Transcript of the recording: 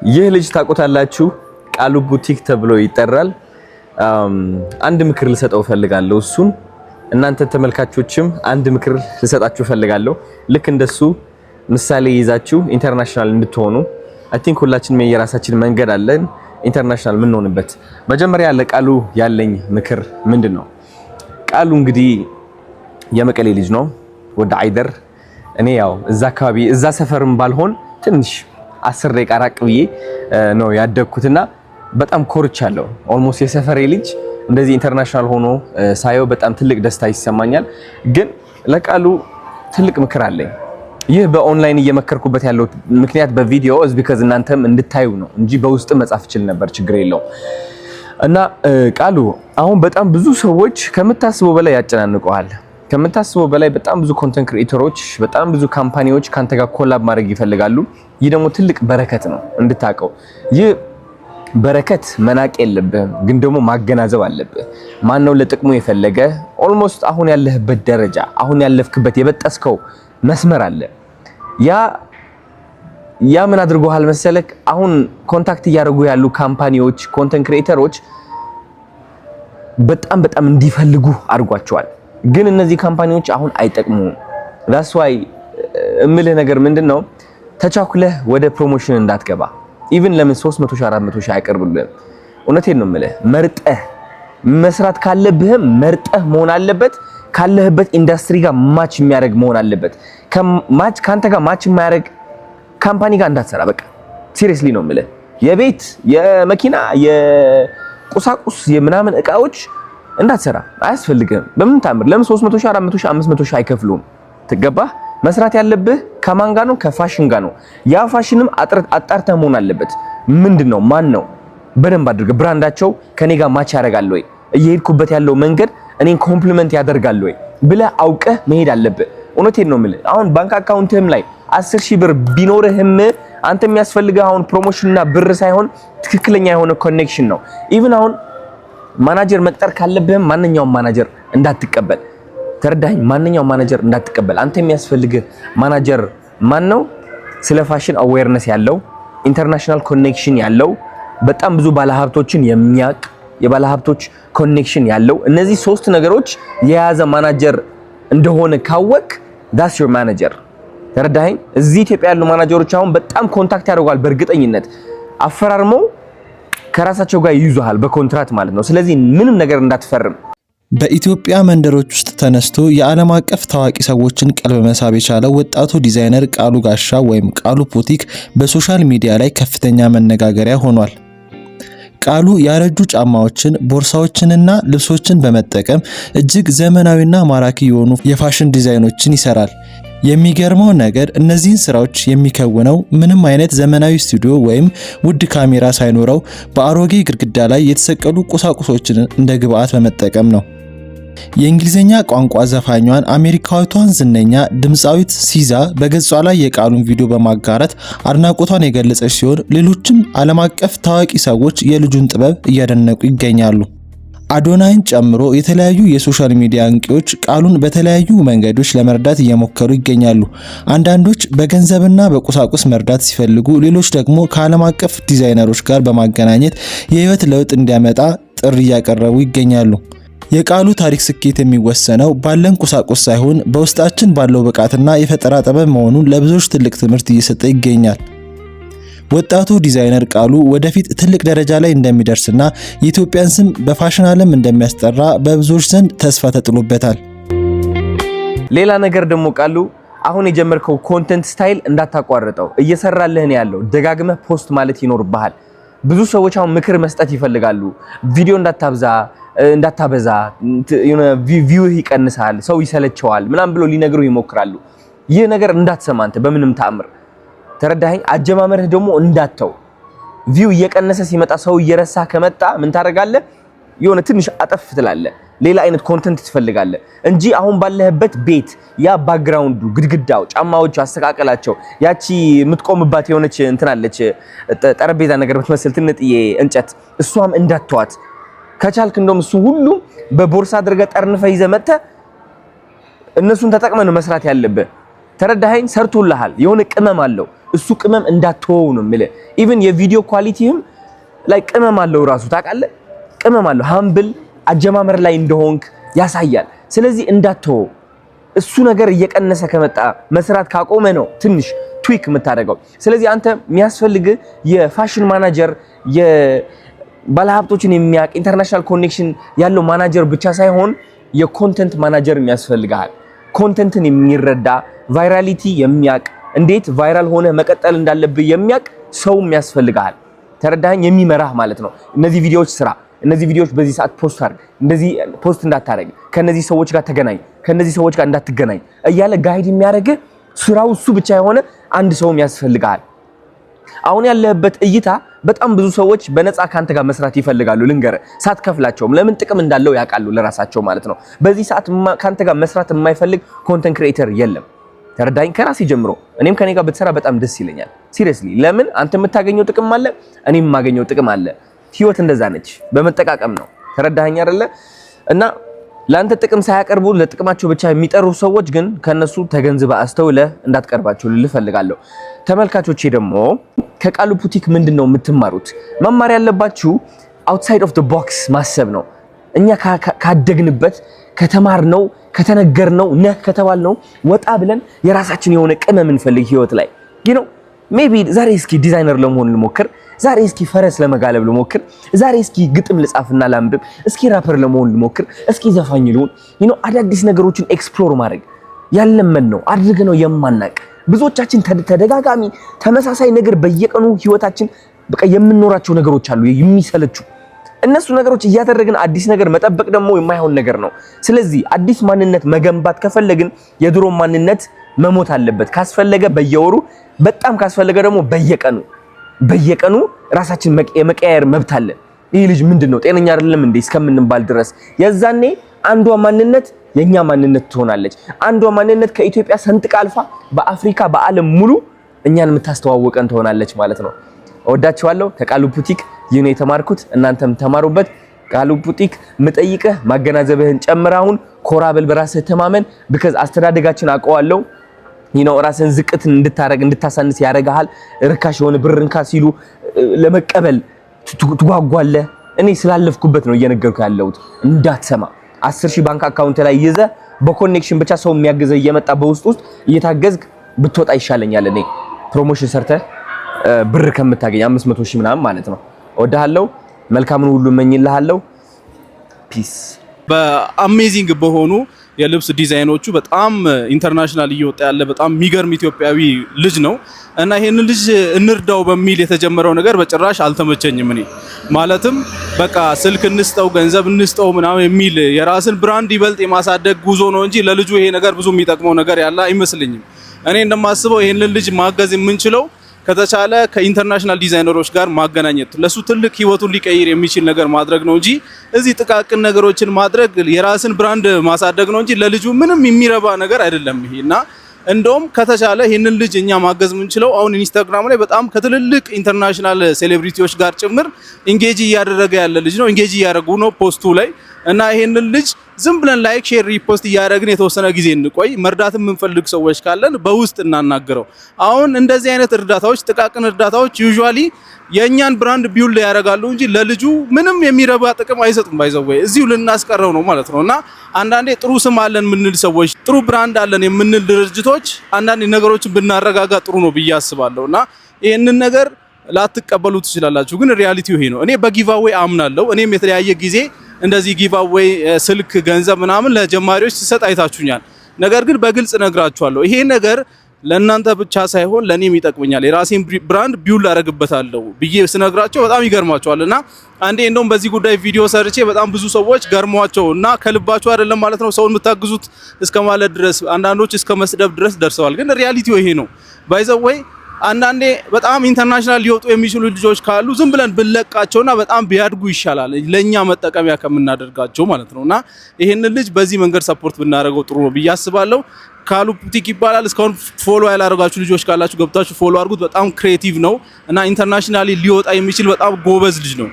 ይህ ልጅ ታውቁታላችሁ ቃሉ ቡቲክ ተብሎ ይጠራል። አንድ ምክር ልሰጠው ፈልጋለሁ። እሱም እናንተ ተመልካቾችም አንድ ምክር ልሰጣችሁ ፈልጋለሁ። ልክ እንደሱ ምሳሌ ይዛችሁ ኢንተርናሽናል እንድትሆኑ አይ ቲንክ ሁላችንም የራሳችን መንገድ አለን ኢንተርናሽናል ምን ሆነበት። መጀመሪያ ለቃሉ ያለኝ ምክር ምንድነው? ቃሉ እንግዲህ የመቀሌ ልጅ ነው ወደ አይደር። እኔ ያው እዛ አካባቢ እዛ ሰፈርም ባልሆን ትንሽ 10 ደቂቃ ራቅ ብዬ ነው ያደግኩትና በጣም ኮርቻለሁ። ኦልሞስት የሰፈሬ ልጅ እንደዚህ ኢንተርናሽናል ሆኖ ሳየው በጣም ትልቅ ደስታ ይሰማኛል። ግን ለቃሉ ትልቅ ምክር አለኝ። ይህ በኦንላይን እየመከርኩበት ያለው ምክንያት በቪዲዮ ቢካዝ እናንተም እንድታዩ ነው እንጂ በውስጥ መጻፍ ይችል ነበር፣ ችግር የለውም። እና ቃሉ አሁን በጣም ብዙ ሰዎች ከምታስበው በላይ ያጨናንቀዋል። ከምታስበው በላይ በጣም ብዙ ኮንተንት ክሪኤተሮች፣ በጣም ብዙ ካምፓኒዎች ካንተ ጋር ኮላብ ማድረግ ይፈልጋሉ። ይህ ደግሞ ትልቅ በረከት ነው እንድታቀው። ይህ በረከት መናቅ የለብህም፣ ግን ደግሞ ማገናዘብ አለብህ። ማነው ለጥቅሙ የፈለገ? ኦልሞስት አሁን ያለህበት ደረጃ፣ አሁን ያለፍክበት የበጠስከው መስመር አለ። ያ ምን አድርጎሃል መሰለክ? አሁን ኮንታክት እያደረጉ ያሉ ካምፓኒዎች፣ ኮንተንት ክሪኤተሮች በጣም እንዲፈልጉ አድርጓቸዋል። ግን እነዚህ ካምፓኒዎች አሁን አይጠቅሙም። that's why እምልህ ነገር ምንድነው? ተቻኩለህ ወደ ፕሮሞሽን እንዳትገባ። ኢቭን ለምን 300 ሺህ 400 ሺህ አይቀርብልህም? እውነቴን ነው የምልህ። መርጠህ መስራት ካለብህም መርጠህ መሆን አለበት። ካለህበት ኢንዱስትሪ ጋር ማች የሚያደርግ መሆን አለበት። ካንተ ጋር ማች የማያደርግ ካምፓኒ ጋር እንዳትሰራ። በቃ ሲሪየስሊ ነው የምልህ። የቤት የመኪና የቁሳቁስ የምናምን እቃዎች እንዳትሰራ አያስፈልግም። በምን ታምር ለምን 300 ሺህ 400 ሺህ 500 ሺህ አይከፍሉም? ትገባህ? መስራት ያለብህ ከማን ጋር ነው? ከፋሽን ጋር ነው። ያ ፋሽንም አጣርተህ መሆን አለበት። ምንድነው? ማን ነው? በደንብ አድርገህ ብራንዳቸው ከኔ ጋር ማች ያደርጋል ወይ? እየሄድኩበት ያለው መንገድ እኔን ኮምፕሊመንት ያደርጋል ወይ ብለህ አውቀህ መሄድ አለብህ። እውነቴን ነው የምልህ። አሁን ባንክ አካውንትህም ላይ 10 ሺህ ብር ቢኖርህም አንተ የሚያስፈልግህ አሁን ፕሮሞሽንና ብር ሳይሆን ትክክለኛ የሆነ ኮኔክሽን ነው። ኢቭን አሁን ማናጀር መቅጠር ካለብህም ማንኛውም ማናጀር እንዳትቀበል። ተረዳኸኝ? ማንኛውም ማናጀር እንዳትቀበል። አንተ የሚያስፈልግህ ማናጀር ማን ነው? ስለ ፋሽን አዌርነስ ያለው፣ ኢንተርናሽናል ኮኔክሽን ያለው፣ በጣም ብዙ ባለሀብቶችን የሚያውቅ የባለሀብቶች ኮኔክሽን ያለው፣ እነዚህ 3 ነገሮች የያዘ ማናጀር እንደሆነ ካወቅ that's your manager። ተረዳኸኝ? እዚህ ኢትዮጵያ ያሉ ማናጀሮች አሁን በጣም ኮንታክት ያደርጓል። በእርግጠኝነት አፈራርመው ከራሳቸው ጋር ይይዙሃል በኮንትራት ማለት ነው። ስለዚህ ምንም ነገር እንዳትፈርም። በኢትዮጵያ መንደሮች ውስጥ ተነስቶ የዓለም አቀፍ ታዋቂ ሰዎችን ቀልብ መሳብ የቻለው ወጣቱ ዲዛይነር ቃሉ ጋሻ ወይም ቃሉ ቡቲክ በሶሻል ሚዲያ ላይ ከፍተኛ መነጋገሪያ ሆኗል። ቃሉ ያረጁ ጫማዎችን፣ ቦርሳዎችንና ልብሶችን በመጠቀም እጅግ ዘመናዊና ማራኪ የሆኑ የፋሽን ዲዛይኖችን ይሰራል። የሚገርመው ነገር እነዚህን ስራዎች የሚከውነው ምንም አይነት ዘመናዊ ስቱዲዮ ወይም ውድ ካሜራ ሳይኖረው በአሮጌ ግድግዳ ላይ የተሰቀሉ ቁሳቁሶችን እንደ ግብአት በመጠቀም ነው። የእንግሊዝኛ ቋንቋ ዘፋኟን አሜሪካዊቷን ዝነኛ ድምፃዊት ሲዛ በገጿ ላይ የቃሉን ቪዲዮ በማጋራት አድናቆቷን የገለጸች ሲሆን ሌሎችም ዓለም አቀፍ ታዋቂ ሰዎች የልጁን ጥበብ እያደነቁ ይገኛሉ። አዶናይን ጨምሮ የተለያዩ የሶሻል ሚዲያ አንቂዎች ቃሉን በተለያዩ መንገዶች ለመርዳት እየሞከሩ ይገኛሉ። አንዳንዶች በገንዘብና በቁሳቁስ መርዳት ሲፈልጉ፣ ሌሎች ደግሞ ከዓለም አቀፍ ዲዛይነሮች ጋር በማገናኘት የህይወት ለውጥ እንዲያመጣ ጥሪ እያቀረቡ ይገኛሉ። የቃሉ ታሪክ ስኬት የሚወሰነው ባለን ቁሳቁስ ሳይሆን በውስጣችን ባለው ብቃትና የፈጠራ ጥበብ መሆኑን ለብዙዎች ትልቅ ትምህርት እየሰጠ ይገኛል። ወጣቱ ዲዛይነር ቃሉ ወደፊት ትልቅ ደረጃ ላይ እንደሚደርስና የኢትዮጵያን ስም በፋሽን ዓለም እንደሚያስጠራ በብዙዎች ዘንድ ተስፋ ተጥሎበታል። ሌላ ነገር ደግሞ ቃሉ አሁን የጀመርከው ኮንተንት ስታይል እንዳታቋርጠው፣ እየሰራልህ ነው ያለው። ደጋግመህ ፖስት ማለት ይኖርብሃል። ብዙ ሰዎች አሁን ምክር መስጠት ይፈልጋሉ። ቪዲዮ እንዳታበዛ ቪው ይቀንሳል፣ ሰው ይሰለቸዋል ምናምን ብሎ ሊነግሩ ይሞክራሉ። ይህ ነገር እንዳትሰማ አንተ በምንም ተአምር። ተረዳኸኝ? አጀማመርህ ደግሞ እንዳተው ቪው እየቀነሰ ሲመጣ ሰው እየረሳ ከመጣ ምን ታደርጋለህ? የሆነ ትንሽ አጠፍ ትላለህ። ሌላ አይነት ኮንተንት ትፈልጋለህ እንጂ አሁን ባለህበት ቤት ያ ባክግራውንዱ፣ ግድግዳው፣ ጫማዎቹ አስተካከላቸው፣ ያቺ የምትቆምባት የሆነች እንትናለች ጠረጴዛ ነገር የምትመስል ትንጥዬ እንጨት፣ እሷም እንዳትተዋት። ከቻልክ እንደውም እሱ ሁሉ በቦርሳ አድርገህ ጠርንፈህ ይዘህ መጥተህ እነሱን ተጠቅመህ ነው መስራት ያለብህ። ተረዳኸኝ? ሰርቶልሃል። የሆነ ቅመም አለው እሱ ቅመም እንዳትተወው ነው የምልህ። ኢቭን የቪዲዮ ኳሊቲህም ላይ ቅመም አለው ራሱ ታውቃለህ፣ ቅመም አለው። ሃምብል አጀማመር ላይ እንደሆንክ ያሳያል። ስለዚህ እንዳትተወው። እሱ ነገር እየቀነሰ ከመጣ መስራት ካቆመ ነው ትንሽ ትዊክ የምታደርገው። ስለዚህ አንተ የሚያስፈልግ የፋሽን ማናጀር የባለሀብቶችን የሚያውቅ ኢንተርናሽናል ኮኔክሽን ያለው ማናጀር ብቻ ሳይሆን የኮንተንት ማናጀር የሚያስፈልግሃል። ኮንተንትን የሚረዳ ቫይራሊቲ የሚያውቅ እንዴት ቫይራል ሆነ መቀጠል እንዳለብህ የሚያውቅ ሰው የሚያስፈልግሃል። ተረዳኸኝ? የሚመራህ ማለት ነው። እነዚህ ቪዲዮዎች ስራ፣ እነዚህ ቪዲዮዎች በዚህ ሰዓት ፖስት አድርግ፣ እንደዚህ ፖስት እንዳታረግ፣ ከነዚህ ሰዎች ጋር ተገናኝ፣ ከነዚህ ሰዎች ጋር እንዳትገናኝ እያለ ጋይድ የሚያደርግ ስራው እሱ ብቻ የሆነ አንድ ሰውም ያስፈልጋል። አሁን ያለህበት እይታ በጣም ብዙ ሰዎች በነፃ ካንተ ጋር መስራት ይፈልጋሉ። ልንገርህ፣ ሳትከፍላቸውም ለምን ጥቅም እንዳለው ያውቃሉ ለራሳቸው ማለት ነው። በዚህ ሰዓት ካንተ ጋር መስራት የማይፈልግ ኮንተንት ክሬተር የለም። ተረዳኝ? ከራሴ ጀምሮ እኔም ከኔ ጋር ብትሰራ በጣም ደስ ይለኛል። ሲሪየስሊ፣ ለምን አንተ የምታገኘው ጥቅም አለ፣ እኔም የማገኘው ጥቅም አለ። ህይወት እንደዛ ነች፣ በመጠቃቀም ነው። ተረዳኸኝ አይደለ? እና ለአንተ ጥቅም ሳያቀርቡ ለጥቅማቸው ብቻ የሚጠሩ ሰዎች ግን ከነሱ ተገንዝበህ አስተውለህ እንዳትቀርባቸው ልል እፈልጋለሁ። ተመልካቾቼ ደግሞ ከቃሉ ቡቲክ ምንድነው የምትማሩት? መማር ያለባችሁ አውትሳይድ ኦፍ ዘ ቦክስ ማሰብ ነው። እኛ ካደግንበት ከተማርነው ከተነገርነው ነህ ከተባልነው ወጣ ብለን የራሳችን የሆነ ቅመም እንፈልግ ህይወት ላይ ነው። ሜቢ ዛሬ እስኪ ዲዛይነር ለመሆን ልሞክር፣ ዛሬ እስኪ ፈረስ ለመጋለብ ልሞክር፣ ዛሬ እስኪ ግጥም ልጻፍና ላንብብ፣ እስኪ ራፐር ለመሆን ልሞክር፣ እስኪ ዘፋኝ ልሁን። አዳዲስ ነገሮችን ኤክስፕሎር ማድረግ ያለመን ነው አድርገ ነው የማናቅ ብዙዎቻችን ተደጋጋሚ ተመሳሳይ ነገር በየቀኑ ህይወታችን በቃ የምንኖራቸው ነገሮች አሉ የሚሰለቹ። እነሱ ነገሮች እያደረግን አዲስ ነገር መጠበቅ ደግሞ የማይሆን ነገር ነው። ስለዚህ አዲስ ማንነት መገንባት ከፈለግን የድሮ ማንነት መሞት አለበት። ካስፈለገ በየወሩ በጣም ካስፈለገ ደግሞ በየቀኑ ራሳችን የመቀያየር መብት አለ። ይህ ልጅ ምንድነው ጤነኛ አይደለም እንዴ እስከምንባል ድረስ የዛኔ አንዷ ማንነት የኛ ማንነት ትሆናለች። አንዷ ማንነት ከኢትዮጵያ ሰንጥቃ አልፋ በአፍሪካ በዓለም ሙሉ እኛን የምታስተዋውቀን ትሆናለች ማለት ነው። እወዳችኋለሁ። ከቃሉ ቡቲክ ይህን የተማርኩት እናንተም ተማሩበት። ቃሉ ቡቲክ ምጠይቅህ ማገናዘብህን ጨምራውን ኮራበል በራስህ ተማመን። because አስተዳደጋችን አውቀዋለሁ ራስህን ዝቅት እንድታረግ እንድታሳንስ ያረጋሃል። ርካሽ የሆነ ብርንካ ሲሉ ለመቀበል ትጓጓለህ። እኔ ስላለፍኩበት ነው እየነገርኩ ያለሁት። እንዳትሰማ 10,000 ባንክ አካውንት ላይ ይዘህ በኮኔክሽን ብቻ ሰው የሚያገዘው እየመጣ በውስጥ እየታገዝክ ብትወጣ ይሻለኛል። እኔ ፕሮሞሽን ሰርተህ ብር ከምታገኝ 500,000 ምናምን ማለት ነው። እወድሃለሁ። መልካምን ሁሉ እመኝልሃለሁ። ፒስ። በአሜዚንግ በሆኑ የልብስ ዲዛይኖቹ በጣም ኢንተርናሽናል እየወጣ ያለ በጣም የሚገርም ኢትዮጵያዊ ልጅ ነው እና ይሄንን ልጅ እንርዳው በሚል የተጀመረው ነገር በጭራሽ አልተመቸኝም። እኔ ማለትም በቃ ስልክ እንስጠው ገንዘብ እንስጠው ምናምን የሚል የራስን ብራንድ ይበልጥ የማሳደግ ጉዞ ነው እንጂ ለልጁ ይሄ ነገር ብዙ የሚጠቅመው ነገር ያለ አይመስልኝም። እኔ እንደማስበው ይሄንን ልጅ ማገዝ የምንችለው ከተቻለ ከኢንተርናሽናል ዲዛይነሮች ጋር ማገናኘት ለሱ ትልቅ ህይወቱን ሊቀይር የሚችል ነገር ማድረግ ነው እንጂ እዚህ ጥቃቅን ነገሮችን ማድረግ የራስን ብራንድ ማሳደግ ነው እንጂ ለልጁ ምንም የሚረባ ነገር አይደለም ይሄና እንደውም ከተቻለ ይሄንን ልጅ እኛ ማገዝ የምንችለው አሁን ኢንስታግራም ላይ በጣም ከትልልቅ ኢንተርናሽናል ሴሌብሪቲዎች ጋር ጭምር ኢንጌጅ እያደረገ ያለ ልጅ ነው። ኢንጌጅ እያደረጉ ነው ፖስቱ ላይ እና ይሄንን ልጅ ዝም ብለን ላይክ ሼር ሪፖስት እያደረግን የተወሰነ ጊዜ እንቆይ። መርዳት የምንፈልግ ሰዎች ካለን በውስጥ እናናገረው። አሁን እንደዚህ አይነት እርዳታዎች ጥቃቅን እርዳታዎች ዩዥዋሊ የኛን ብራንድ ቢውልድ ያደርጋሉ እንጂ ለልጁ ምንም የሚረባ ጥቅም አይሰጡም። ባይዘው እዚሁ ልናስቀረው ነው ማለት ነውና አንዳንዴ ጥሩ ስም አለን የምንል ሰዎች ጥሩ ብራንድ አለን የምንል ድርጅቶች አንዳንዴ ነገሮችን ብናረጋጋ ጥሩ ነው ብዬ አስባለሁና ይሄንን ነገር ላትቀበሉ ትችላላችሁ፣ ግን ሪያሊቲው ይሄ ነው። እኔ በጊቫዌይ አምናለሁ። እኔም የተለያየ ጊዜ እንደዚህ ጊቫዌይ ስልክ ገንዘብ ምናምን ለጀማሪዎች ሲሰጥ አይታችሁኛል። ነገር ግን በግልጽ ነግራችኋለሁ ይሄ ነገር ለእናንተ ብቻ ሳይሆን ለኔም ይጠቅመኛል። የራሴን ብራንድ ቢውል አደርግበታለሁ ብዬ ስነግራቸው በጣም ይገርማቸዋልና አንዴ እንደውም በዚህ ጉዳይ ቪዲዮ ሰርቼ በጣም ብዙ ሰዎች ገርሟቸውና ከልባቸው አይደለም ማለት ነው ሰውን የምታግዙት እስከማለት ድረስ አንዳንዶች እስከ መስደብ ድረስ ደርሰዋል። ግን ሪያሊቲው ይሄ ነው። ባይዘው አንዳንዴ በጣም ኢንተርናሽናል ሊወጡ የሚችሉ ልጆች ካሉ ዝም ብለን ብንለቃቸውና በጣም ቢያድጉ ይሻላል ለኛ መጠቀሚያ ከምናደርጋቸው ማለት ነውና ይሄንን ልጅ በዚህ መንገድ ሰፖርት ብናደርገው ጥሩ ነው ብዬ አስባለሁ። ቃሉ ቡቲክ ይባላል። እስካሁን ፎሎ ያላደረጋችሁ ልጆች ካላችሁ ገብታችሁ ፎሎ አድርጉት። በጣም ክሬቲቭ ነው እና ኢንተርናሽናሊ ሊወጣ የሚችል በጣም ጎበዝ ልጅ ነው።